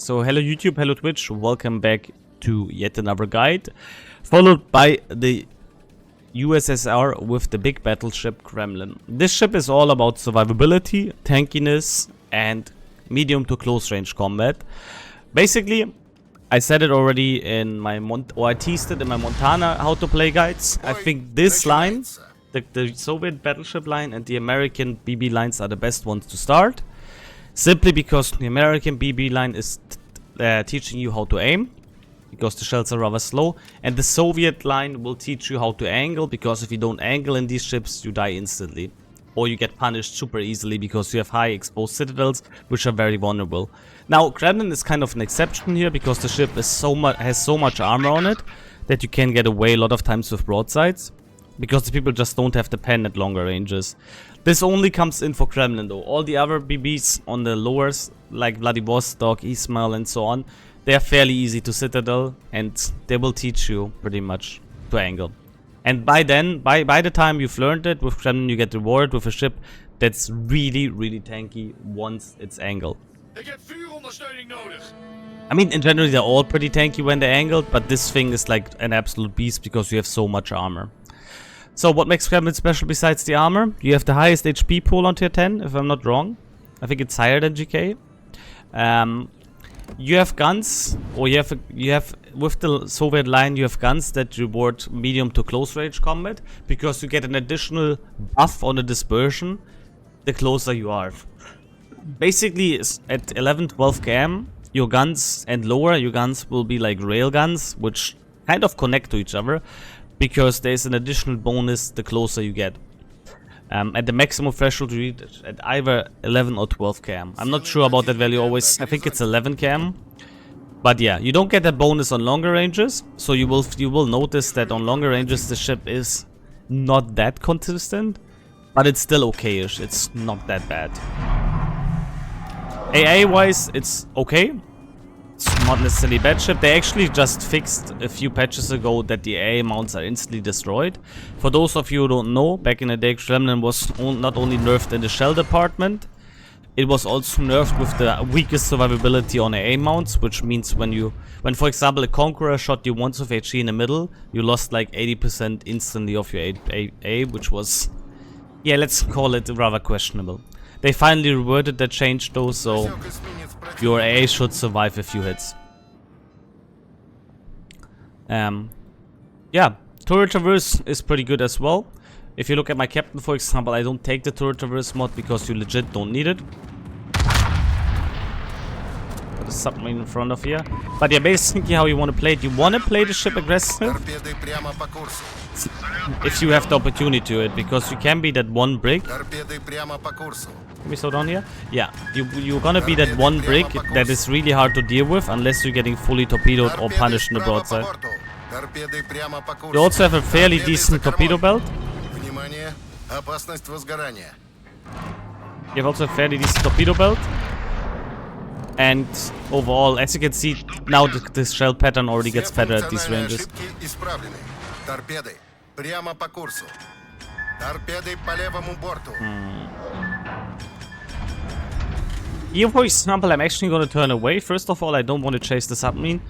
So hello YouTube, hello Twitch, welcome back to yet another guide, followed by the USSR with the big battleship Kremlin. This ship is all about survivability, tankiness, and medium to close range combat. Basically, I said it already in my I teased it in my Montana how to play guides. I think this line, the Soviet battleship line and the American BB lines are the best ones to start. Simply because the American BB line is teaching you how to aim, because the shells are rather slow, and the Soviet line will teach you how to angle, because if you don't angle in these ships, you die instantly. Or you get punished super easily because you have high exposed citadels, which are very vulnerable. Now, Kremlin is kind of an exception here, because the ship is has so much armor on it that you can get away a lot of times with broadsides, because the people just don't have the pen at longer ranges. This only comes in for Kremlin though. All the other BBs on the lowers, like Vladivostok, Ismail and so on, they are fairly easy to citadel, and they will teach you pretty much to angle. And by then, by the time you've learned it, with Kremlin you get rewarded with a ship that's really tanky once it's angled. I mean, in general they're all pretty tanky when they're angled, but this thing is like an absolute beast because you have so much armor. So what makes Kremlin special besides the armor? You have the highest HP pool on tier 10, if I'm not wrong. I think it's higher than GK. You have guns, or you have with the Soviet line, you have guns that reward medium to close range combat, because you get an additional buff on the dispersion the closer you are. Basically, at 11-12 km, your guns and lower, your guns will be like rail guns, which kind of connect to each other, because there's an additional bonus the closer you get. At the maximum threshold you reach at either 11 or 12 km. I'm not sure about that value always. I think it's 11 km. But yeah, you don't get that bonus on longer ranges, so you will notice that on longer ranges the ship is not that consistent, but it's still okay-ish. It's not that bad. AA wise, it's okay. It's not necessarily a bad ship. They actually just fixed a few patches ago that the AA mounts are instantly destroyed. For those of you who don't know, back in the day Kremlin was not only nerfed in the shell department, it was also nerfed with the weakest survivability on AA mounts, which means when for example a Conqueror shot you once with HE in the middle, you lost like 80% instantly of your AA, which was, yeah, let's call it rather questionable. They finally reverted that change though, so your AA should survive a few hits. Yeah, turret traverse is pretty good as well. If you look at my captain, for example, I don't take the turret traverse mod because you legit don't need it. Got a submarine in front of here. But yeah, basically how you want to play it. You want to play the ship aggressive if you have the opportunity to it, because you can be that one brick. Can we slow down here? Yeah, you're gonna be that one brick that is really hard to deal with unless you're getting fully torpedoed or punished in the broadside. You also have a fairly decent torpedo belt. You have also a fairly decent torpedo belt. And overall, as you can see, now the shell pattern already gets better at these ranges. Here, for example, I'm actually going to turn away. First of all, I don't want to chase the submarine,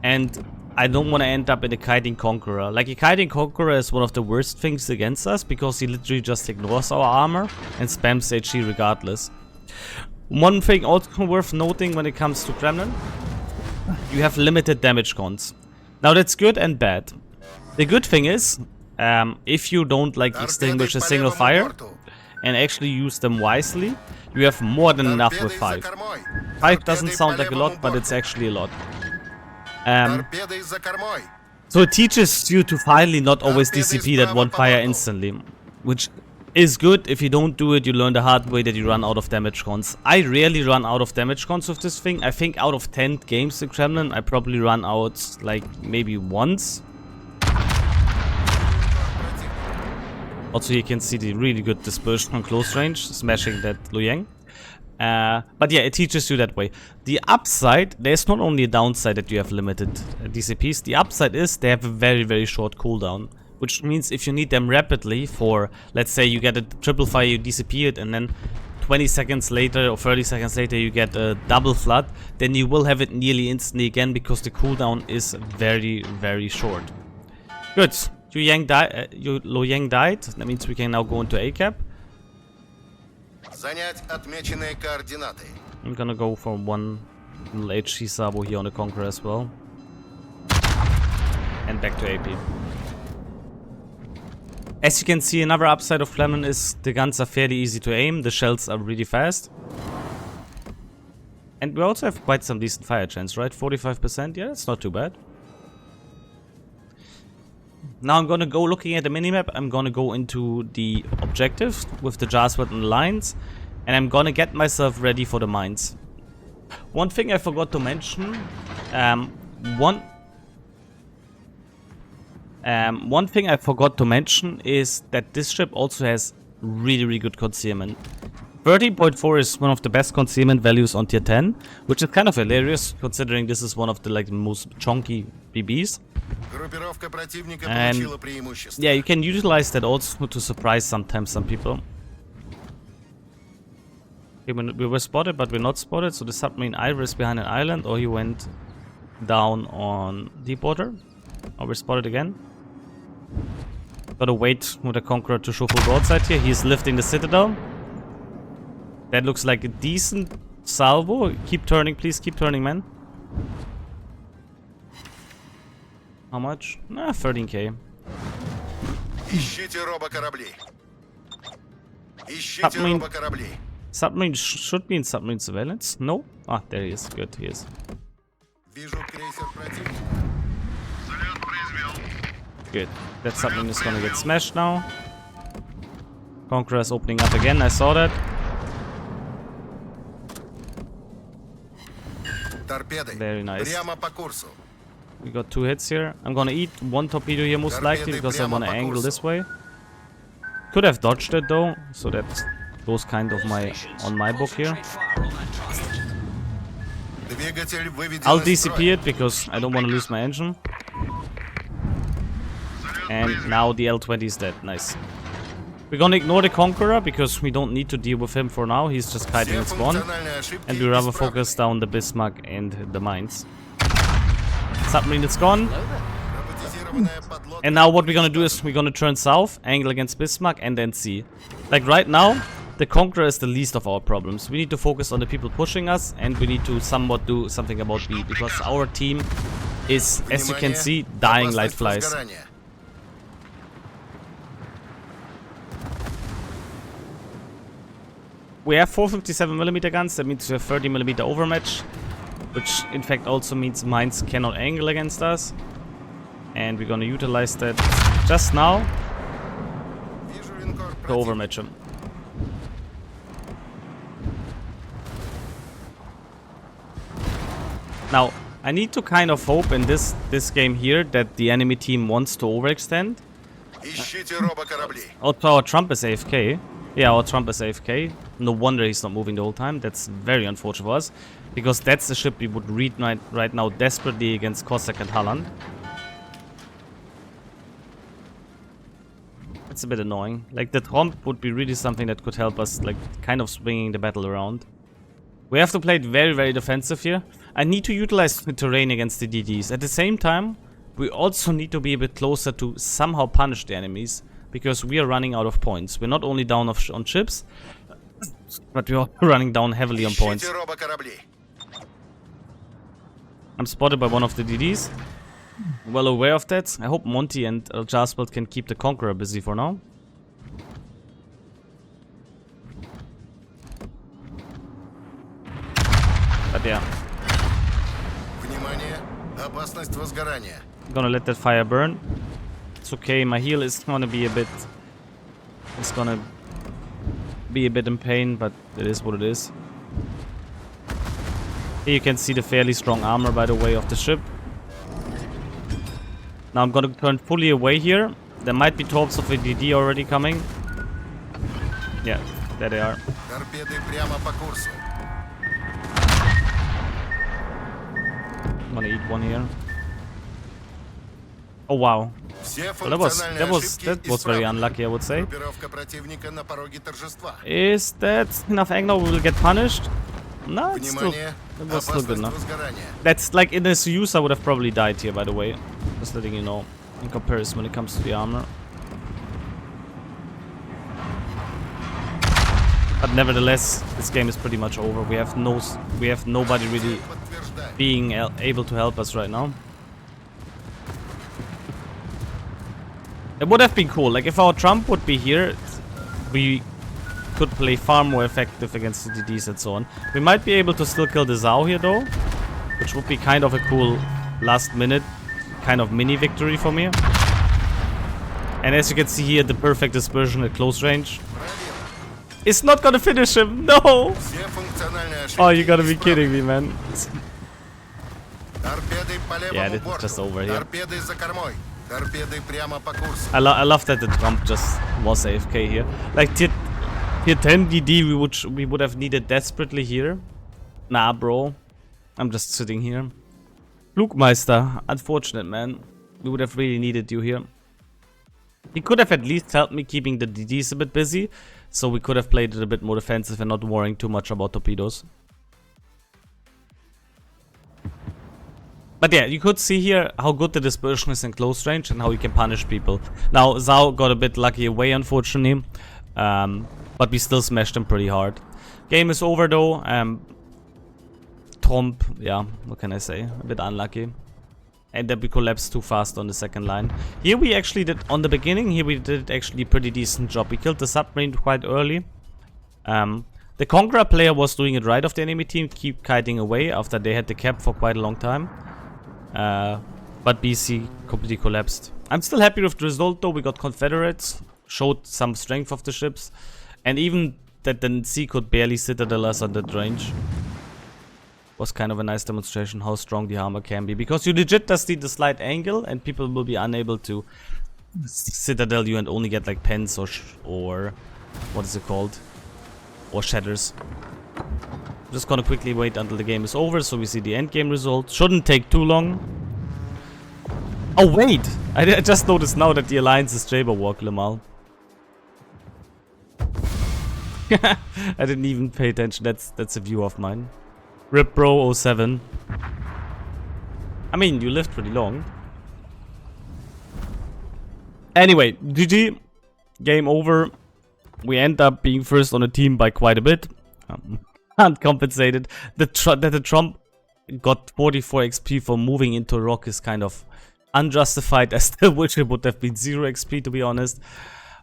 and I don't want to end up in a kiting Conqueror. Like, a kiting Conqueror is one of the worst things against us, because he literally just ignores our armor and spams HE regardless. One thing also worth noting when it comes to Kremlin, you have limited damage cons. Now that's good and bad. The good thing is, if you don't like extinguish a single fire and actually use them wisely, you have more than enough with 5. 5 doesn't sound like a lot, but it's actually a lot. So it teaches you to finally not always DCP that one fire instantly, which is good. If you don't do it, you learn the hard way that you run out of damage cons. I rarely run out of damage cons with this thing. I think out of 10 games in Kremlin, I probably run out like maybe once. Also, you can see the really good dispersion on close range, smashing that Luyang. But yeah, it teaches you that way. The upside, there's not only a downside that you have limited DCPs. The upside is they have a very short cooldown. Which means if you need them rapidly for, let's say you get a triple fire, you DCP it, and then 20 seconds later or 30 seconds later you get a double flood, then you will have it nearly instantly again because the cooldown is very, very short. Good. Yu Lo Yang died. That means we can now go into A cap. I'm gonna go for one little HC Sabo here on the Conqueror as well. And back to AP. As you can see, another upside of Kremlin is the guns are fairly easy to aim, the shells are really fast. And we also have quite some decent fire chance, right? 45%, yeah, it's not too bad. Now I'm gonna go looking at the minimap, I'm gonna go into the objectives with the Jarsword and the lines. And I'm gonna get myself ready for the mines. One thing I forgot to mention, one thing I forgot to mention is that this ship also has really, really good concealment. 13.4 is one of the best concealment values on tier 10, which is kind of hilarious considering this is one of the most chunky BBs. And yeah, you can utilize that also to surprise sometimes some people. Okay, we were spotted, but we're not spotted, so the submarine either is behind an island or he went down on deep water. Or we're spotted again. Gotta wait with the Conqueror to show full broadside here. He's lifting the citadel. That looks like a decent salvo. Keep turning, please. Keep turning, man. How much? 13k. Submarine should be in submarine surveillance. No? Ah, there he is. Good, he is. Good. That submarine is gonna get smashed now. Conqueror is opening up again. I saw that. Very nice. We got 2 hits here. I'm gonna eat 1 torpedo here most likely because I wanna angle this way. Could have dodged it though, so that goes kind of on my book here. I'll DCP it because I don't want to lose my engine. And now the L-20 is dead. Nice. We're gonna ignore the Conqueror because we don't need to deal with him for now. He's just kiting its spawn. And we rather focus down the Bismarck and the mines. Submarine is gone. And now what we're gonna do is we're gonna turn south, angle against Bismarck, and then see. Like right now, the Conqueror is the least of our problems. We need to focus on the people pushing us, and we need to somewhat do something about B, because our team is, as you can see, dying like flies. We have 457mm guns, that means we have 30mm overmatch, which in fact also means mines cannot angle against us. And we're gonna utilize that just now to overmatch him. Now, I need to kind of hope in this game here that the enemy team wants to overextend. Our Trump is AFK. Yeah, our Trump is AFK. No wonder he's not moving the whole time. That's very unfortunate for us, because that's the ship we would read right now desperately against Cossack and Holland. It's a bit annoying. Like, the Trump would be really something that could help us, like, kind of swinging the battle around. We have to play it very, very defensive here. I need to utilize the terrain against the DDs. At the same time, we also need to be a bit closer to somehow punish the enemies, because we are running out of points. We're not only down on ships, but we're also running down heavily on points. I'm spotted by one of the DDs. Well aware of that. I hope Monty and Jarsword can keep the Conqueror busy for now. But yeah. I'm gonna let that fire burn. It's okay, my heal is gonna be a bit... It's gonna be a bit in pain, but it is what it is. Here you can see the fairly strong armor, by the way, of the ship. Now I'm gonna turn fully away here. There might be torps of a DD already coming. Yeah, there they are. I'm gonna eat one here. Oh wow. Все Well, that was very unlucky, I would say. Группировка противника на пороге торжества. Is that enough anger? We will get punished? No, it's still, Внимание, it was still good опасность enough. возгорания. That's like in the Soyuz, I would have probably died here, by the way. Just letting you know, in comparison when it comes to the armor. But nevertheless, this game is pretty much over. We have nobody really Подтверждаю. being able to help us right now. It would have been cool, like if our Trump would be here, we could play far more effective against the DDs and so on. We might be able to still kill the Zhao here though, which would be kind of a cool last minute kind of mini victory for me. And as you can see here, the perfect dispersion at close range. It's not gonna finish him, no! Все функциональные ошибки Oh, you gotta be исправлены. kidding me, man. Торпеды по левому Yeah, this is борту. just over here. Торпеды за кормой. Торпеды прямо по курсу. I love that the Trump just was AFK here. Like tier 10 DD we would have needed desperately here. Nah, bro. I'm just sitting here. Flugmeister, unfortunate, man. We would have really needed you here. He could have at least helped me keeping the DDs a bit busy, so we could have played it a bit more defensive and not worrying too much about torpedoes. But yeah, you could see here how good the dispersion is in close range and how you can punish people. Now, Zhao got a bit lucky away, unfortunately. But we still smashed him pretty hard. Game is over though. Trump, yeah, what can I say? A bit unlucky. And then we collapsed too fast on the second line. Here we actually did, on the beginning, here we did actually a pretty decent job. We killed the submarine quite early. The Conqueror player was doing it right of the enemy team, keep kiting away after they had the cap for quite a long time. But BC completely collapsed. I'm still happy with the result though. We got Confederates, showed some strength of the ships, and even that the sea could barely citadel us on that range was kind of a nice demonstration how strong the armor can be, because you legit just need the slight angle and people will be unable to citadel you and only get like pens or what is it called, or shatters. Just gonna quickly wait until the game is over so we see the end game result. Shouldn't take too long. Oh wait, I just noticed now that the alliance is Jaberwalk Lamal. I didn't even pay attention. That's a view of mine. Rip bro 07. I mean, you lived pretty long. Anyway, GG. Game over. We end up being first on the team by quite a bit. Uncompensated. That the Trump got 44 XP for moving into rock is kind of unjustified. I still wish it would have been 0 XP, to be honest.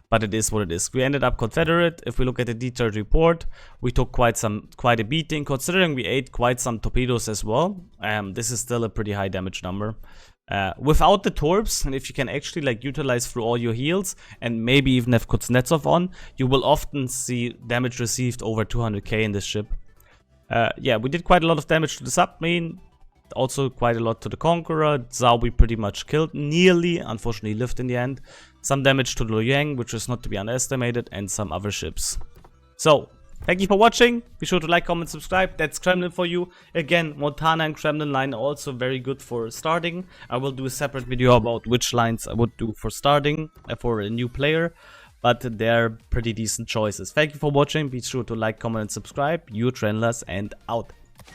But it is what it is. We ended up Confederate. If we look at the detailed report, we took quite a beating, considering we ate quite some torpedoes as well. This is still a pretty high damage number. Without the torps, and if you can actually like utilize through all your heals and maybe even have Kuznetsov on, you will often see damage received over 200k in this ship. Yeah, we did quite a lot of damage to the submarine. Also quite a lot to the Conqueror. Zhao we pretty much killed, nearly, unfortunately lived in the end. Some damage to Luoyang, which is not to be underestimated, and some other ships. So, thank you for watching. Be sure to like, comment, subscribe. That's Kremlin for you. Again, Montana and Kremlin line are also very good for starting. I will do a separate video about which lines I would do for starting for a new player. But they're pretty decent choices. Thank you for watching. Be sure to like, comment, and subscribe. Your Trendlers, and out.